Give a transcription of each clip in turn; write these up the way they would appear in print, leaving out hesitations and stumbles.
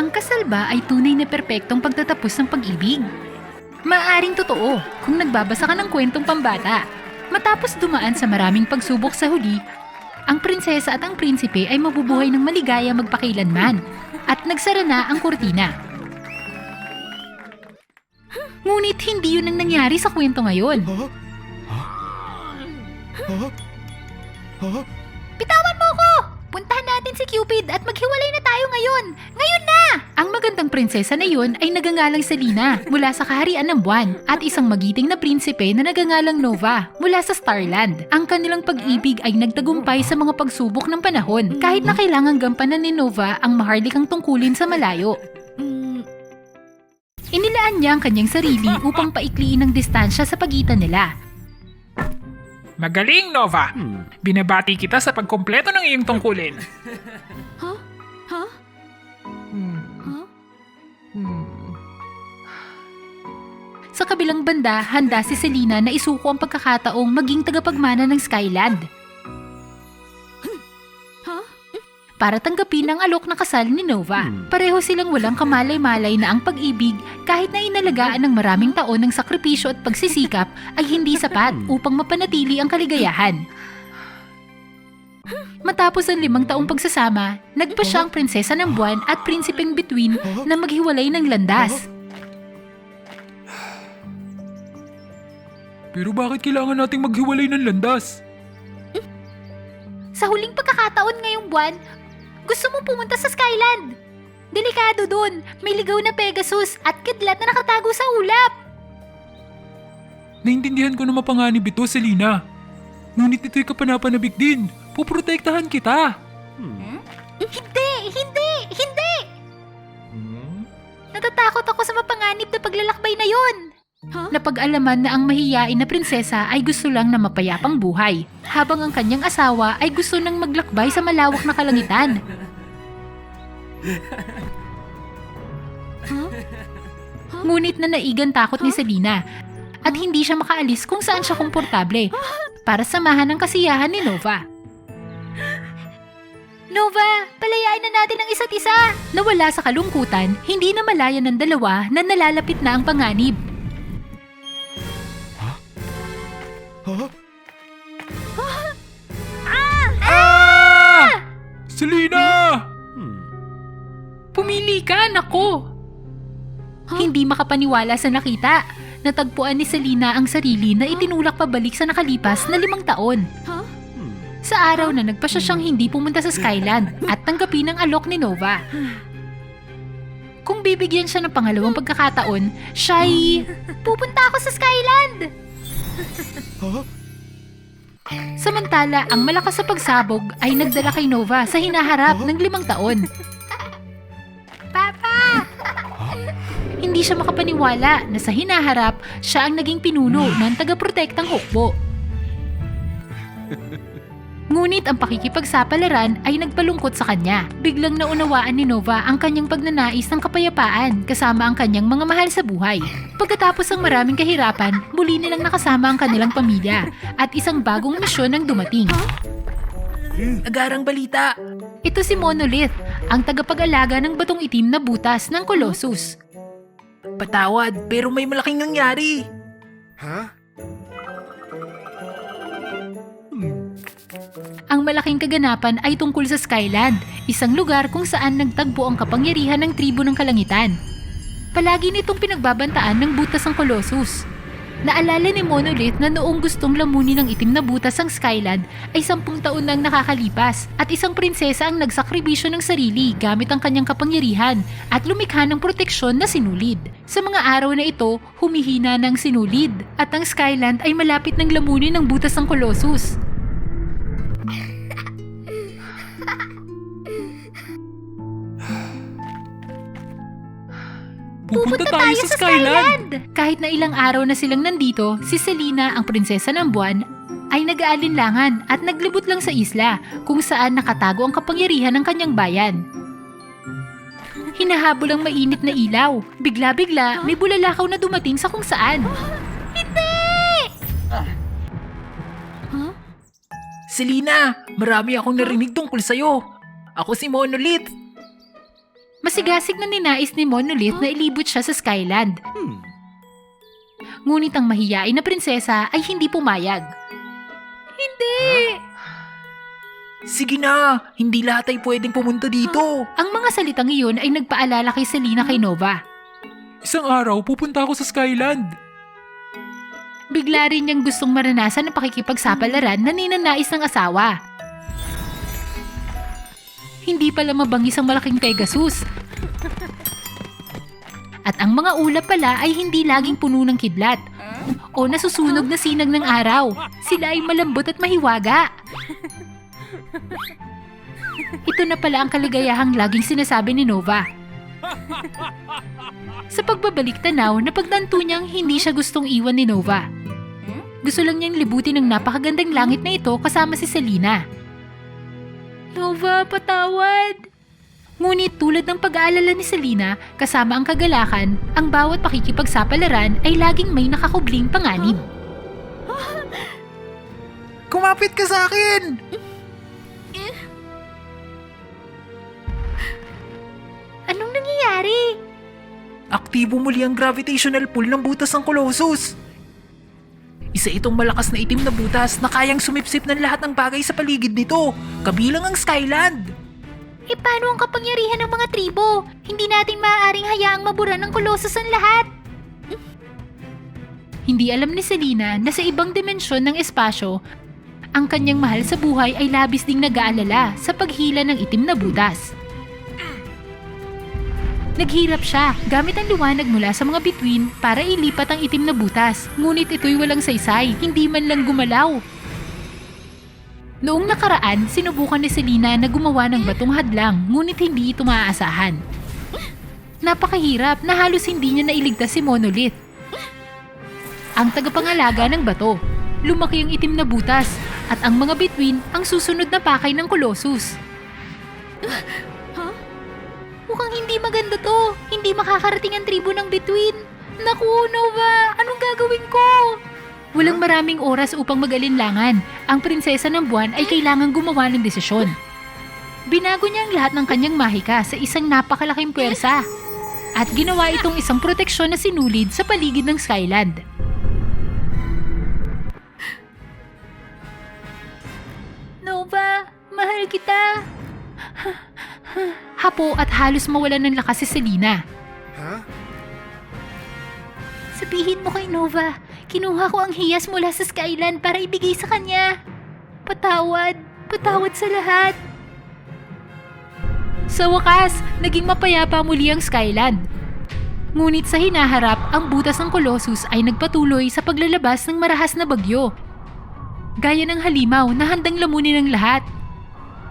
Ang kasal ba ay tunay na perpektong pagtatapos ng pag-ibig? Maaaring totoo kung nagbabasa ka ng kwentong pambata. Matapos dumaan sa maraming pagsubok sa huli, ang prinsesa at ang prinsipe ay mabubuhay ng maligaya magpakailanman at nagsara na ang kurtina. Ngunit hindi yun ang nangyari sa kwento ngayon. Bitawan mo ko! Puntahan natin si Cupid at maghiwalay na tayo ngayon! Ngayon na! Ang magandang prinsesa na yun ay nagangalang Selina mula sa kaharian ng buwan at isang magiting na prinsipe na nagangalang Nova mula sa Starland. Ang kanilang pag-ibig ay nagtagumpay sa mga pagsubok ng panahon kahit na kailangang gampanan ni Nova ang maharlikang tungkulin sa malayo. Inilaan niya ang kanyang sarili upang paikliin ang distansya sa pagitan nila. Magaling, Nova! Binabati kita sa pagkumpleto ng iyong tungkulin. Sa kabilang banda, handa si Selina na isuko ang pagkakataong maging tagapagmana ng Skyland. Para tanggapin ang alok na kasal ni Nova. Pareho silang walang kamalay-malay na ang pag-ibig kahit na inalagaan ng maraming taon ng sakripisyo at pagsisikap ay hindi sapat upang mapanatili ang kaligayahan. Matapos ang 5 taong pagsasama, nagpasya ang prinsesa ng buwan at prinsipeng Bituin na maghiwalay ng landas. Pero bakit kailangan nating maghiwalay ng landas? Sa huling pagkakataon ngayong buwan, gusto mong pumunta sa Skyland. Delikado dun, may ligaw na Pegasus at kidlat na nakatago sa ulap. Naintindihan ko na mapanganib ito, Selina. Ngunit ito'y kapanapanabik din. Puprotektahan kita. Hindi! Natatakot ako sa mapanganib na paglalakbay na yun. Napag-alaman na ang mahiyain na prinsesa ay gusto lang na mapayapang buhay, habang ang kanyang asawa ay gusto nang maglakbay sa malawak na kalangitan. Ngunit nanaigan takot ni Selina at hindi siya makaalis kung saan siya komportable para samahan ang kasiyahan ni Nova. Nova, palayain na natin ang isa't isa! Nawala sa kalungkutan, hindi na malaya ng dalawa na nalalapit na ang panganib. Selina! Pumili ka, nako! Hindi makapaniwala sa nakita. Natagpuan ni Selina ang sarili na itinulak pabalik sa nakalipas na 5 taon. Sa araw na nagpasya siyang hindi pumunta sa Skyland at tanggapin ang alok ni Nova. Kung bibigyan siya ng pangalawang pagkakataon, siya'y pupunta ako sa Skyland! Samantala, ang malakas sa pagsabog ay nagdala kay Nova sa hinaharap ng 5 taon. Papa! Hindi siya makapaniwala na sa hinaharap siya ang naging pinuno ng tagaprotektang hukbo. Ngunit ang pakikipagsapalaran ay nagpalungkot sa kanya. Biglang naunawaan ni Nova ang kanyang pagnanais ng kapayapaan kasama ang kanyang mga mahal sa buhay. Pagkatapos ng maraming kahirapan, muli nilang nakasama ang kanilang pamilya at isang bagong misyon ang dumating. Agarang balita! Ito si Monolith, ang tagapag-alaga ng batong itim na butas ng Colossus. Patawad, pero may malaking nangyari. Ang malaking kaganapan ay tungkol sa Skyland, isang lugar kung saan nagtagpo ang kapangyarihan ng tribo ng kalangitan. Palagi nitong pinagbabantaan ng butas ng Colossus. Naalala ni Monolith na noong gustong lamunin ng itim na butas ang Skyland ay 10 taon nang nakakalipas at isang prinsesa ang nagsakribisyo ng sarili gamit ang kanyang kapangyarihan at lumikha ng proteksyon na sinulid. Sa mga araw na ito, humihina ng sinulid at ang Skyland ay malapit ng lamunin ng butas ng Colossus. Pupunta tayo sa Skyland! Kahit na ilang araw na silang nandito, si Selina, ang prinsesa ng buwan, ay nag-aalinlangan at naglibot lang sa isla kung saan nakatago ang kapangyarihan ng kanyang bayan. Hinahabol ang mainit na ilaw. Bigla-bigla, may bulalakaw na dumating sa kung saan. Hindi! Selina, marami akong narinig tungkol sa'yo. Ako si Monolith. Masigasig na ninais ni Monolith na ilibot siya sa Skyland. Ngunit ang mahiyain na prinsesa ay hindi pumayag. Hindi! Sige na, hindi lahat ay pwedeng pumunta dito. Ang mga salitang iyon ay nagpaalala kay Selena kay Nova. Isang araw, pupunta ako sa Skyland. Bigla rin niyang gustong maranasan ang pakikipagsapalaran na ninanais ng asawa. Hindi pala mabangis ang malaking Pegasus. At ang mga ulap pala ay hindi laging puno ng kidlat o nasusunog na sinag ng araw. Sila ay malambot at mahiwaga. Ito na pala ang kaligayahang laging sinasabi ni Nova. Sa pagbabalik tanaw, napagtanto niyang hindi siya gustong iwan ni Nova. Gusto lang niyang libutin ang napakagandang langit na ito kasama si Selena. Nova, patawad! Ngunit tulad ng pag-aalala ni Selena, kasama ang kagalakan, ang bawat pakikipagsapalaran ay laging may nakakubling panganib. Kumapit ka sa akin! Anong nangyayari? Aktibo muli ang gravitational pull ng butas ng Colossus. Isa itong malakas na itim na butas na kayang sumipsip ng lahat ng bagay sa paligid nito, kabilang ang Skyland. E paano ang kapangyarihan ng mga tribo? Hindi natin maaaring hayaang mabura ng Colossus ang lahat. Hindi alam ni Selena na sa ibang dimensyon ng espasyo, ang kanyang mahal sa buhay ay labis ding nag-aalala sa paghila ng itim na butas. Naghirap siya gamit ang liwanag mula sa mga bituin para ilipat ang itim na butas. Ngunit ito'y walang saysay, hindi man lang gumalaw. Noong nakaraan, sinubukan ni Selena na gumawa ng batong hadlang, ngunit hindi ito maaasahan. Napakahirap na halos hindi niya nailigtas si Monolith. Ang tagapangalaga ng bato, lumaki ang itim na butas, at ang mga bituin ang susunod na pakay ng Colossus. Mukhang hindi maganda to. Hindi makakarating ang tribo ng bituin. Naku, Nova! Anong gagawin ko? Walang maraming oras upang mag-alinlangan. Ang prinsesa ng buwan ay kailangang gumawa ng desisyon. Binago niya ang lahat ng kanyang mahika sa isang napakalaking puwersa. At ginawa itong isang proteksyon na sinulid sa paligid ng Skyland. Nova, mahal kita. Hapo at halos mawalan ng lakas si Selena. Sabihin mo kay Nova, kinuha ko ang hiyas mula sa Skyland para ibigay sa kanya. Patawad sa lahat. Sa wakas, naging mapayapa muli ang Skyland. Ngunit sa hinaharap, ang butas ng Colossus ay nagpatuloy sa paglalabas ng marahas na bagyo. Gaya ng halimaw na handang lamunin ng lahat.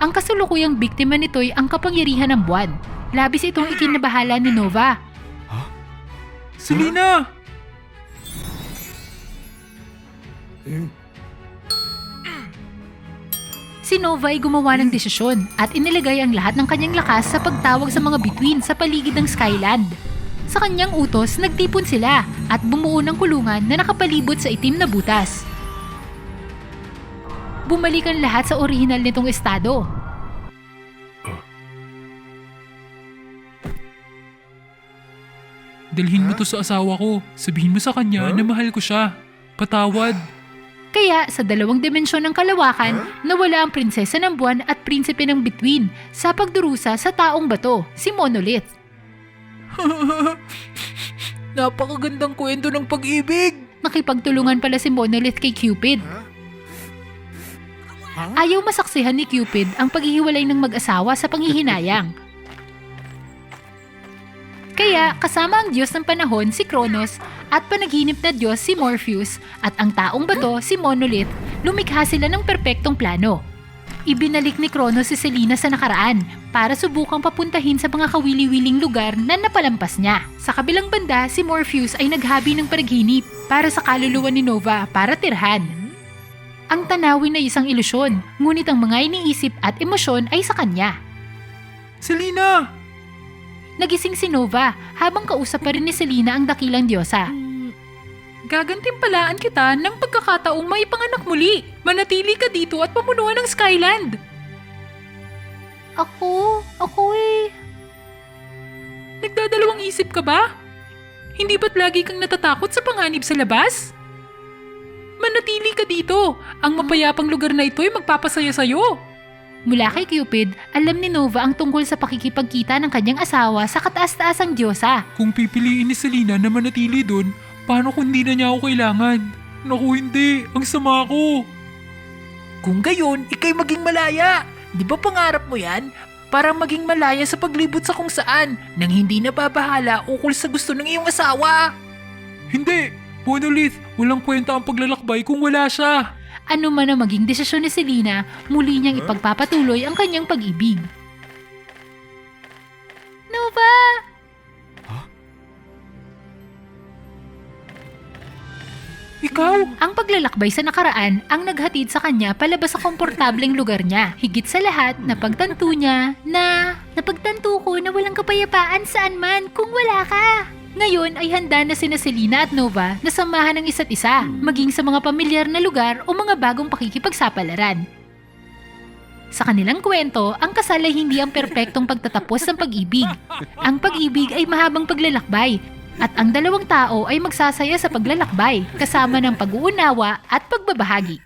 Ang kasulukuyang biktima nito'y ang kapangyarihan ng buwan. Labis itong ikinabahala ni Nova. Selena! Si Nova ay gumawa ng desisyon at inilagay ang lahat ng kanyang lakas sa pagtawag sa mga bituin sa paligid ng Skyland. Sa kanyang utos, nagtipon sila at bumuo ng kulungan na nakapalibot sa itim na butas. Bumalik ang lahat sa orihinal nitong estado. Dalhin mo to sa asawa ko. Sabihin mo sa kanya na mahal ko siya. Patawad. Kaya sa dalawang dimensyon ng kalawakan, nawala ang prinsesa ng buwan at prinsipe ng bituin sa pagdurusa sa taong bato, si Monolith. Napakagandang kwento ng pag-ibig. Nakipagtulungan pala si Monolith kay Cupid. Ayaw masaksihan ni Cupid ang paghihiwalay ng mag-asawa sa panghihinayang. Kaya kasama ang Diyos ng panahon si Kronos at panaginip na Diyos si Morpheus at ang taong bato si Monolith, lumikha sila ng perpektong plano. Ibinalik ni Kronos si Selena sa nakaraan para subukang papuntahin sa mga kawili-wiling lugar na napalampas niya. Sa kabilang banda, si Morpheus ay naghabi ng panaginip para sa kaluluwa ni Nova para tirhan. Ang tanawin ay isang ilusyon, ngunit ang mga iniisip at emosyon ay sa kanya. Selena! Nagising si Nova habang kausap pa rin ni Selena ang dakilang diyosa. Gagantimpalaan kita ng pagkakataong maipanganak muli. Manatili ka dito at pamunuan ng Skyland. Ako eh. Nagdadalawang isip ka ba? Hindi ba't lagi kang natatakot sa panganib sa labas? Manatili ka dito. Ang mapayapang lugar na ito ay magpapasaya sa'yo. Mula kay Cupid, alam ni Nova ang tungkol sa pakikipagkita ng kanyang asawa sa kataas-taasang diyosa. Kung pipiliin ni Selena na manatili doon, paano kung hindi na niya ako kailangan? Naku hindi, ang sama ko. Kung gayon, ikay maging malaya. Di ba pangarap mo yan? Para maging malaya sa paglibot sa kung saan, nang hindi nababahala ukol sa gusto ng iyong asawa. Hindi, Monolith, walang kwenta ang paglalakbay kung wala siya. Ano man ang maging desisyon ni Selena, muli niyang ipagpapatuloy ang kanyang pag-ibig. Nova! Ikaw? Ang paglalakbay sa nakaraan ang naghatid sa kanya palabas sa komportableng lugar niya. Higit sa lahat, napagtanto ko na walang kapayapaan saan man kung wala ka. Ngayon ay handa na sina Selena at Nova na samahan ng isa't isa, maging sa mga pamilyar na lugar o mga bagong pakikipagsapalaran. Sa kanilang kwento, ang kasal ay hindi ang perpektong pagtatapos ng pag-ibig. Ang pag-ibig ay mahabang paglalakbay, at ang dalawang tao ay magsasaya sa paglalakbay, kasama ng pag-uunawa at pagbabahagi.